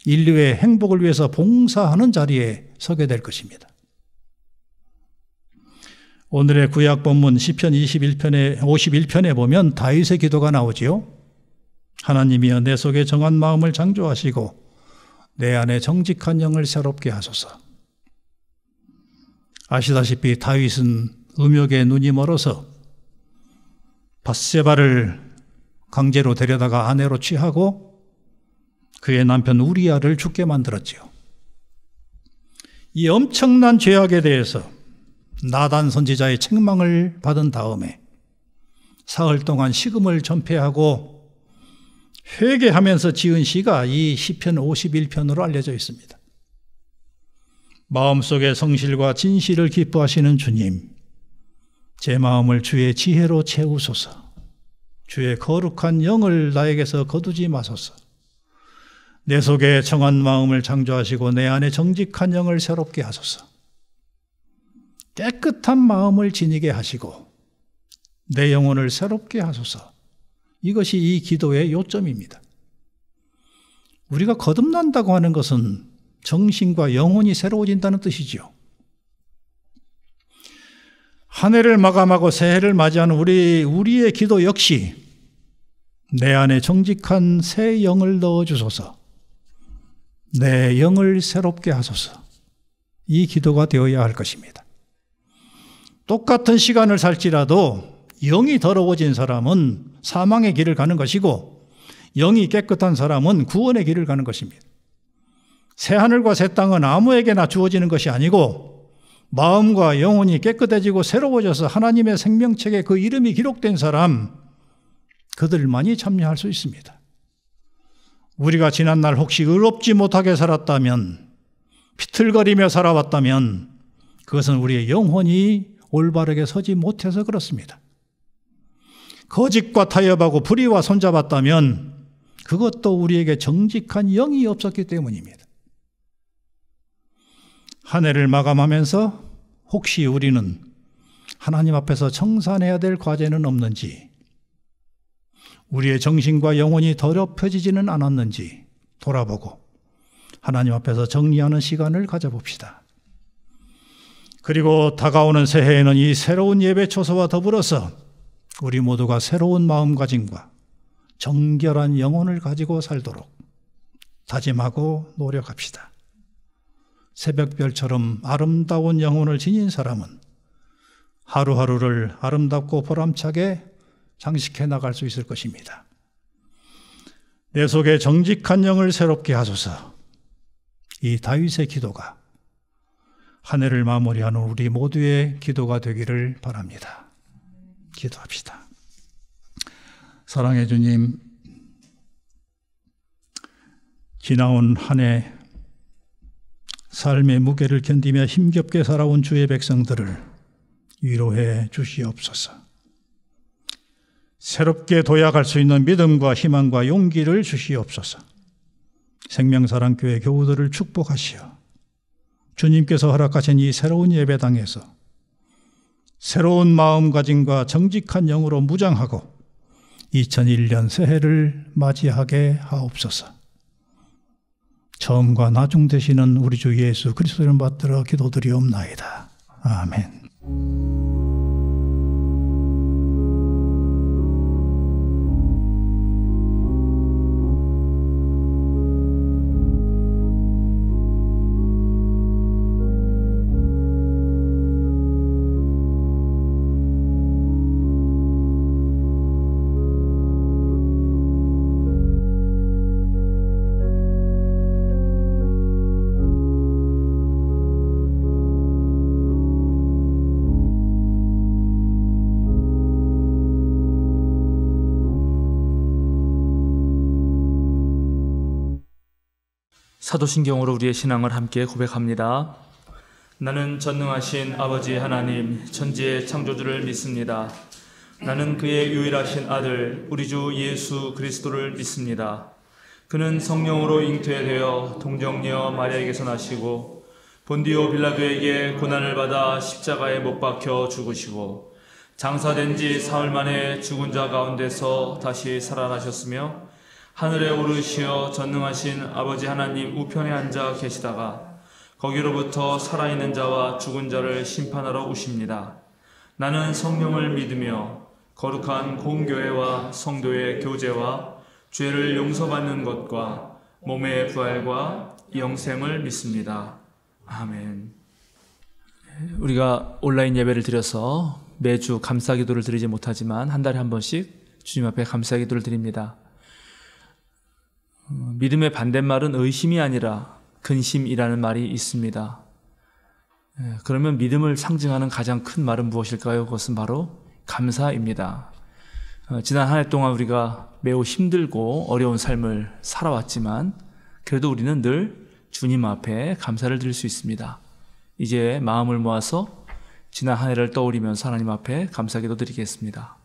인류의 행복을 위해서 봉사하는 자리에 서게 될 것입니다. 오늘의 구약 본문 시편 51편에 보면 다윗의 기도가 나오지요. 하나님이여 내 속에 정한 마음을 창조하시고 내 안에 정직한 영을 새롭게 하소서. 아시다시피 다윗은 음욕에 눈이 멀어서 밧세바를 강제로 데려다가 아내로 취하고 그의 남편 우리아를 죽게 만들었지요. 이 엄청난 죄악에 대해서 나단 선지자의 책망을 받은 다음에 사흘 동안 식음을 전폐하고 회개하면서 지은 시가 이 시편 51편으로 알려져 있습니다. 마음속에 성실과 진실을 기뻐하시는 주님, 제 마음을 주의 지혜로 채우소서. 주의 거룩한 영을 나에게서 거두지 마소서. 내 속에 정한 마음을 창조하시고 내 안에 정직한 영을 새롭게 하소서. 깨끗한 마음을 지니게 하시고 내 영혼을 새롭게 하소서. 이것이 이 기도의 요점입니다. 우리가 거듭난다고 하는 것은 정신과 영혼이 새로워진다는 뜻이지요. 한 해를 마감하고 새해를 맞이하는 우리의 기도 역시 내 안에 정직한 새 영을 넣어주소서. 내 영을 새롭게 하소서. 이 기도가 되어야 할 것입니다. 똑같은 시간을 살지라도 영이 더러워진 사람은 사망의 길을 가는 것이고 영이 깨끗한 사람은 구원의 길을 가는 것입니다. 새하늘과 새 땅은 아무에게나 주어지는 것이 아니고 마음과 영혼이 깨끗해지고 새로워져서 하나님의 생명책에 그 이름이 기록된 사람, 그들만이 참여할 수 있습니다. 우리가 지난날 혹시 의롭지 못하게 살았다면, 비틀거리며 살아왔다면 그것은 우리의 영혼이 올바르게 서지 못해서 그렇습니다. 거짓과 타협하고 불의와 손잡았다면 그것도 우리에게 정직한 영이 없었기 때문입니다. 한 해를 마감하면서 혹시 우리는 하나님 앞에서 청산해야 될 과제는 없는지, 우리의 정신과 영혼이 더럽혀지지는 않았는지 돌아보고 하나님 앞에서 정리하는 시간을 가져봅시다. 그리고 다가오는 새해에는 이 새로운 예배 초서와 더불어서 우리 모두가 새로운 마음가짐과 정결한 영혼을 가지고 살도록 다짐하고 노력합시다. 새벽별처럼 아름다운 영혼을 지닌 사람은 하루하루를 아름답고 보람차게 장식해 나갈 수 있을 것입니다. 내 속에 정직한 영을 새롭게 하소서. 이 다윗의 기도가 한 해를 마무리하는 우리 모두의 기도가 되기를 바랍니다. 기도합시다. 사랑의 주님, 지나온 한 해 삶의 무게를 견디며 힘겹게 살아온 주의 백성들을 위로해 주시옵소서. 새롭게 도약할 수 있는 믿음과 희망과 용기를 주시옵소서. 생명사랑교회 교우들을 축복하시어 주님께서 허락하신 이 새로운 예배당에서 새로운 마음가짐과 정직한 영으로 무장하고 2001년 새해를 맞이하게 하옵소서. 처음과 나중 되시는 우리 주 예수 그리스도를 받들어 기도드리옵나이다. 아멘. 사도신경으로 우리의 신앙을 함께 고백합니다. 나는 전능하신 아버지 하나님 천지의 창조주를 믿습니다. 나는 그의 유일하신 아들 우리 주 예수 그리스도를 믿습니다. 그는 성령으로 잉태되어 동정녀 마리아에게서 나시고 본디오 빌라도에게 고난을 받아 십자가에 못 박혀 죽으시고 장사된 지 사흘 만에 죽은 자 가운데서 다시 살아나셨으며 하늘에 오르시어 전능하신 아버지 하나님 우편에 앉아 계시다가 거기로부터 살아있는 자와 죽은 자를 심판하러 오십니다. 나는 성령을 믿으며 거룩한 공교회와 성도의 교제와 죄를 용서받는 것과 몸의 부활과 영생을 믿습니다. 아멘. 우리가 온라인 예배를 드려서 매주 감사기도를 드리지 못하지만 한 달에 한 번씩 주님 앞에 감사기도를 드립니다. 믿음의 반대말은 의심이 아니라 근심이라는 말이 있습니다. 그러면 믿음을 상징하는 가장 큰 말은 무엇일까요? 그것은 바로 감사입니다. 지난 한 해 동안 우리가 매우 힘들고 어려운 삶을 살아왔지만 그래도 우리는 늘 주님 앞에 감사를 드릴 수 있습니다. 이제 마음을 모아서 지난 한 해를 떠올리면서 하나님 앞에 감사기도 드리겠습니다.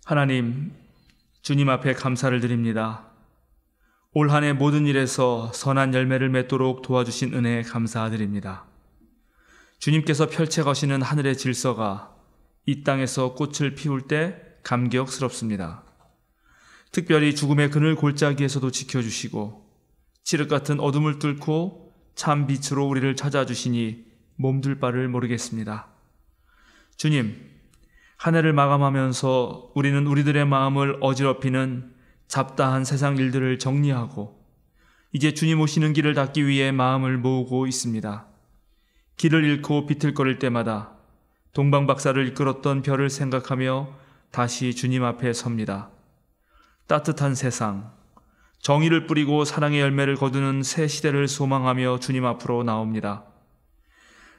하나님, 주님 앞에 감사를 드립니다. 올 한 해 모든 일에서 선한 열매를 맺도록 도와주신 은혜에 감사드립니다. 주님께서 펼쳐가시는 하늘의 질서가 이 땅에서 꽃을 피울 때 감격스럽습니다. 특별히 죽음의 그늘 골짜기에서도 지켜주시고 칠흑 같은 어둠을 뚫고 참 빛으로 우리를 찾아주시니 몸둘 바를 모르겠습니다. 주님, 한 해를 마감하면서 우리는 우리들의 마음을 어지럽히는 잡다한 세상 일들을 정리하고 이제 주님 오시는 길을 닫기 위해 마음을 모으고 있습니다. 길을 잃고 비틀거릴 때마다 동방박사를 이끌었던 별을 생각하며 다시 주님 앞에 섭니다. 따뜻한 세상, 정의를 뿌리고 사랑의 열매를 거두는 새 시대를 소망하며 주님 앞으로 나옵니다.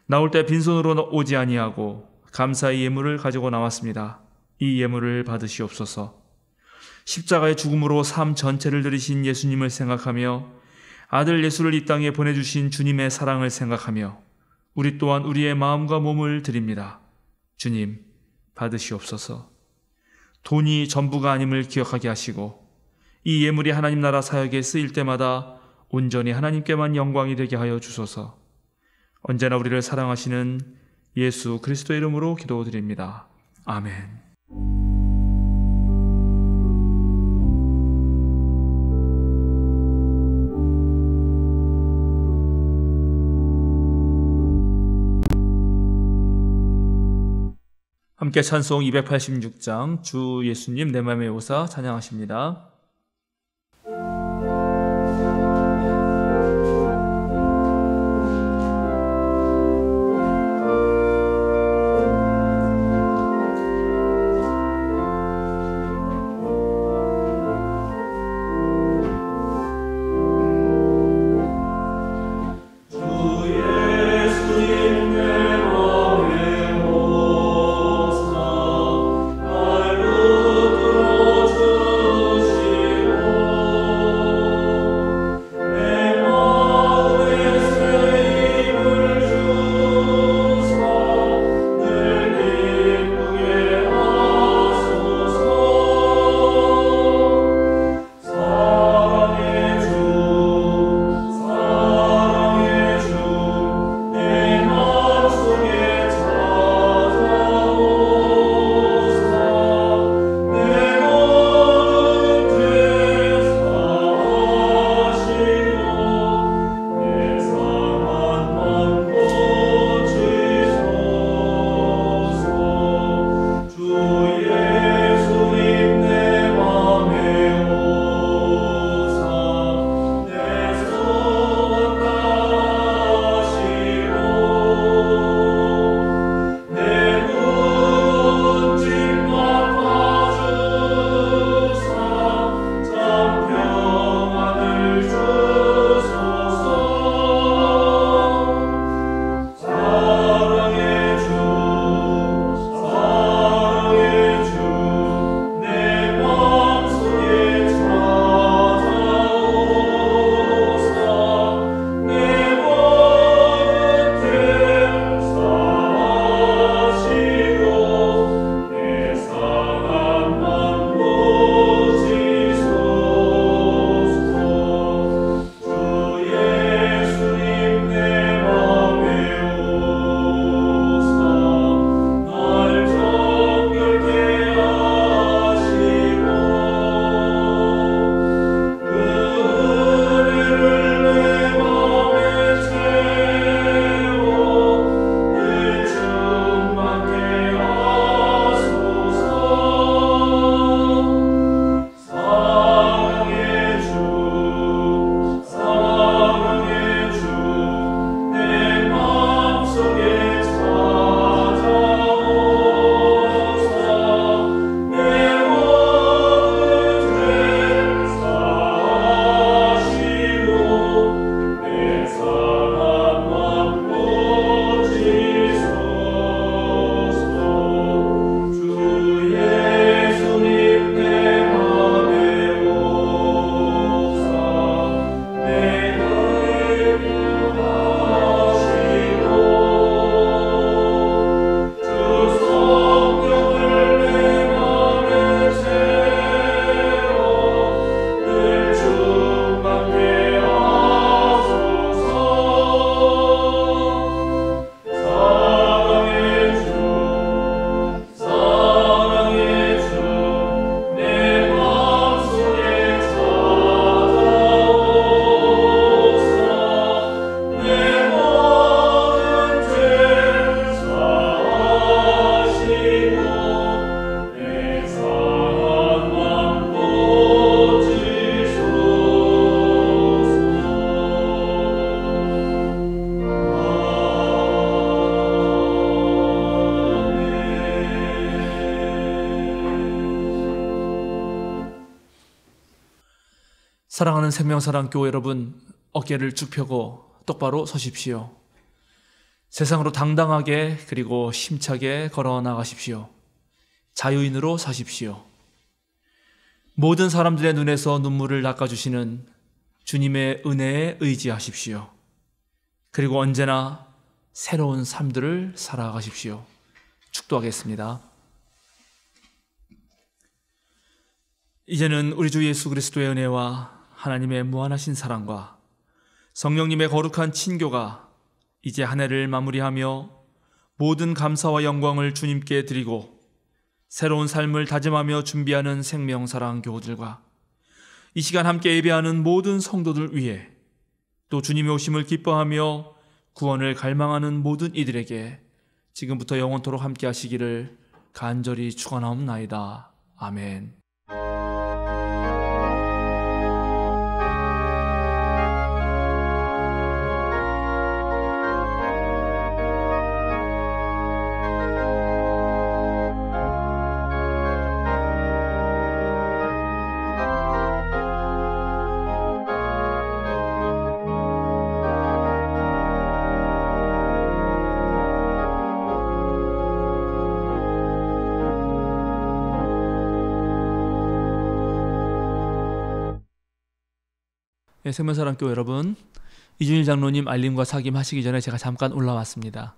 나올 때 빈손으로 오지 아니하고 감사의 예물을 가지고 나왔습니다. 이 예물을 받으시옵소서. 십자가의 죽음으로 삶 전체를 들이신 예수님을 생각하며 아들 예수를 이 땅에 보내주신 주님의 사랑을 생각하며 우리 또한 우리의 마음과 몸을 드립니다. 주님, 받으시옵소서. 돈이 전부가 아님을 기억하게 하시고 이 예물이 하나님 나라 사역에 쓰일 때마다 온전히 하나님께만 영광이 되게 하여 주소서. 언제나 우리를 사랑하시는 예수 그리스도의 이름으로 기도드립니다. 아멘. 함께 찬송 286장 주 예수님 내 맘의 오사 찬양하십니다. 주시 사랑하는 생명사랑교회 여러분, 어깨를 쭉 펴고 똑바로 서십시오. 세상으로 당당하게 그리고 힘차게 걸어 나가십시오. 자유인으로 사십시오. 모든 사람들의 눈에서 눈물을 닦아주시는 주님의 은혜에 의지하십시오. 그리고 언제나 새로운 삶들을 살아가십시오. 축도하겠습니다. 이제는 우리 주 예수 그리스도의 은혜와 하나님의 무한하신 사랑과 성령님의 거룩한 친교가 이제 한 해를 마무리하며 모든 감사와 영광을 주님께 드리고 새로운 삶을 다짐하며 준비하는 생명사랑 교우들과 이 시간 함께 예배하는 모든 성도들 위해 또 주님의 오심을 기뻐하며 구원을 갈망하는 모든 이들에게 지금부터 영원토록 함께 하시기를 간절히 축원하옵나이다. 아멘. 생명사랑교회 여러분, 이준일 장로님 알림과 사김 하시기 전에 제가 잠깐 올라왔습니다.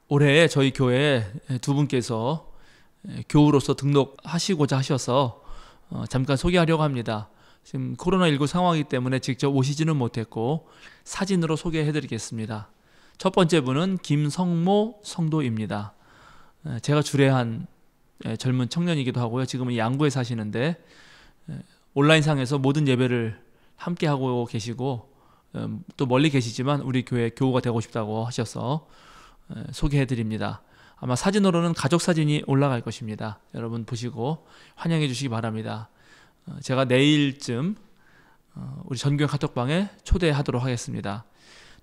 올해 저희 교회에 두 분께서 교우로서 등록하시고자 하셔서 잠깐 소개하려고 합니다. 지금 코로나19 상황이기 때문에 직접 오시지는 못했고 사진으로 소개해드리겠습니다. 첫 번째 분은 김성모 성도입니다. 제가 주례한 젊은 청년이기도 하고요. 지금은 양구에 사시는데 온라인상에서 모든 예배를 함께 하고 계시고 또 멀리 계시지만 우리 교회 교우가 되고 싶다고 하셔서 소개해드립니다. 아마 사진으로는 가족 사진이 올라갈 것입니다. 여러분 보시고 환영해 주시기 바랍니다. 제가 내일쯤 우리 전교회 카톡방에 초대하도록 하겠습니다.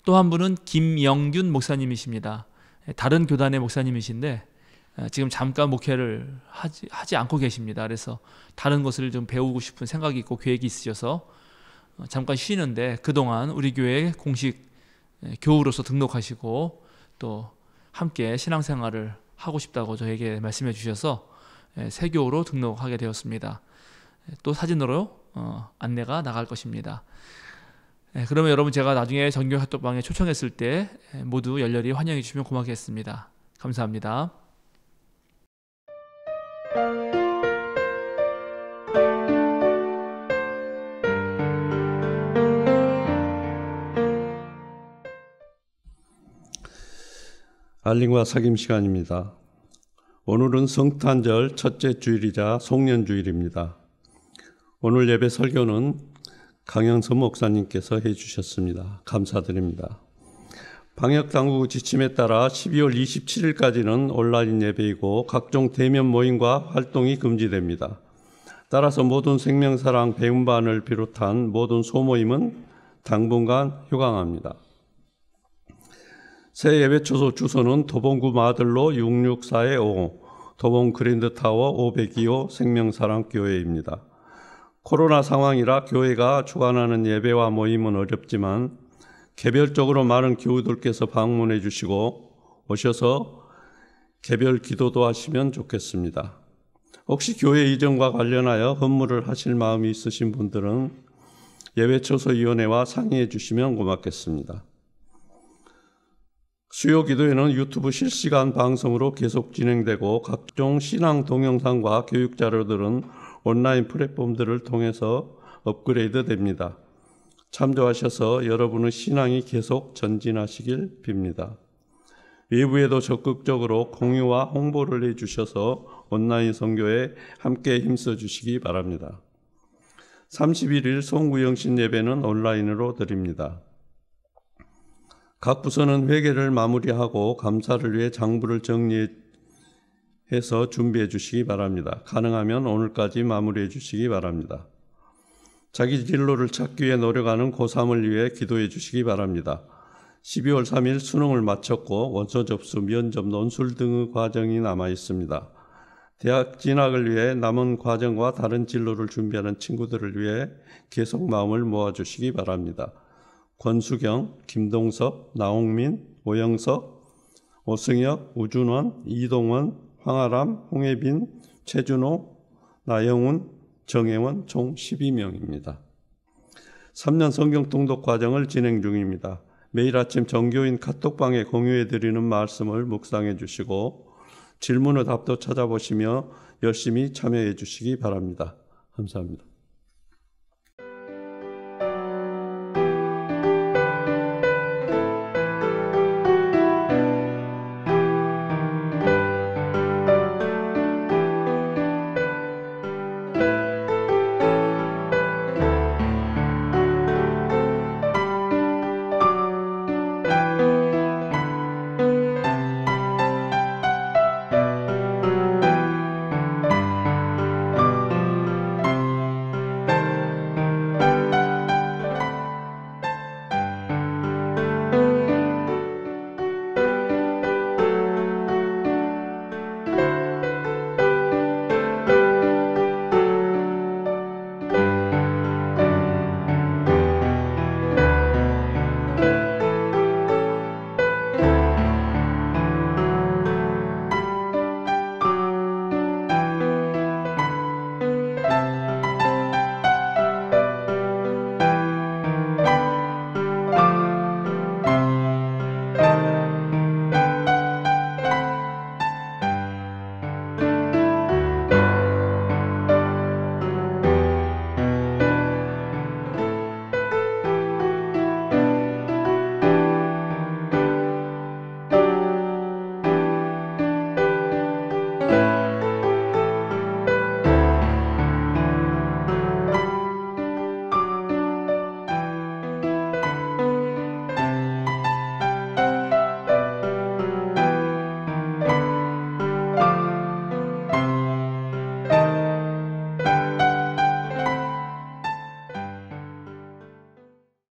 또 한 분은 김영균 목사님이십니다. 다른 교단의 목사님이신데 지금 잠깐 목회를 하지 않고 계십니다. 그래서 다른 것을 좀 배우고 싶은 생각이 있고 계획이 있으셔서 잠깐 쉬는데 그동안 우리 교회에 공식 교우로서 등록하시고 또 함께 신앙생활을 하고 싶다고 저에게 말씀해 주셔서 새 교우로 등록하게 되었습니다. 또 사진으로 안내가 나갈 것입니다. 그러면 여러분 제가 나중에 전교 카톡방에 초청했을 때 모두 열렬히 환영해 주시면 고맙겠습니다. 감사합니다. 알림과 사김 시간입니다. 오늘은 성탄절 첫째 주일이자 송년주일입니다. 오늘 예배 설교는 강영선 목사님께서 해주셨습니다. 감사드립니다. 방역당국 지침에 따라 12월 27일까지는 온라인 예배이고 각종 대면 모임과 활동이 금지됩니다. 따라서 모든 생명사랑 배움반을 비롯한 모든 소모임은 당분간 휴강합니다. 새 예배 주소는 도봉구 마들로 664-5, 도봉 그랜드타워 502호 생명사랑교회입니다. 코로나 상황이라 교회가 주관하는 예배와 모임은 어렵지만 개별적으로 많은 교우들께서 방문해 주시고 오셔서 개별 기도도 하시면 좋겠습니다. 혹시 교회 이전과 관련하여 헌물을 하실 마음이 있으신 분들은 예배처소위원회와 상의해 주시면 고맙겠습니다. 수요 기도회는 유튜브 실시간 방송으로 계속 진행되고 각종 신앙 동영상과 교육 자료들은 온라인 플랫폼들을 통해서 업그레이드 됩니다. 참조하셔서 여러분의 신앙이 계속 전진하시길 빕니다. 외부에도 적극적으로 공유와 홍보를 해주셔서 온라인 선교에 함께 힘써 주시기 바랍니다. 31일 송구영신 예배는 온라인으로 드립니다. 각 부서는 회개를 마무리하고 감사를 위해 장부를 정리해서 준비해 주시기 바랍니다. 가능하면 오늘까지 마무리해 주시기 바랍니다. 자기 진로를 찾기 위해 노력하는 고3을 위해 기도해 주시기 바랍니다. 12월 3일 수능을 마쳤고 원서 접수, 면접, 논술 등의 과정이 남아 있습니다. 대학 진학을 위해 남은 과정과 다른 진로를 준비하는 친구들을 위해 계속 마음을 모아주시기 바랍니다. 권수경, 김동섭, 나홍민, 오영석, 오승혁, 우준원, 이동원, 황아람, 홍혜빈, 최준호, 나영훈, 정혜원 총 12명입니다. 3년 성경 통독 과정을 진행 중입니다. 매일 아침 정교인 카톡방에 공유해 드리는 말씀을 묵상해 주시고 질문의 답도 찾아보시며 열심히 참여해 주시기 바랍니다. 감사합니다.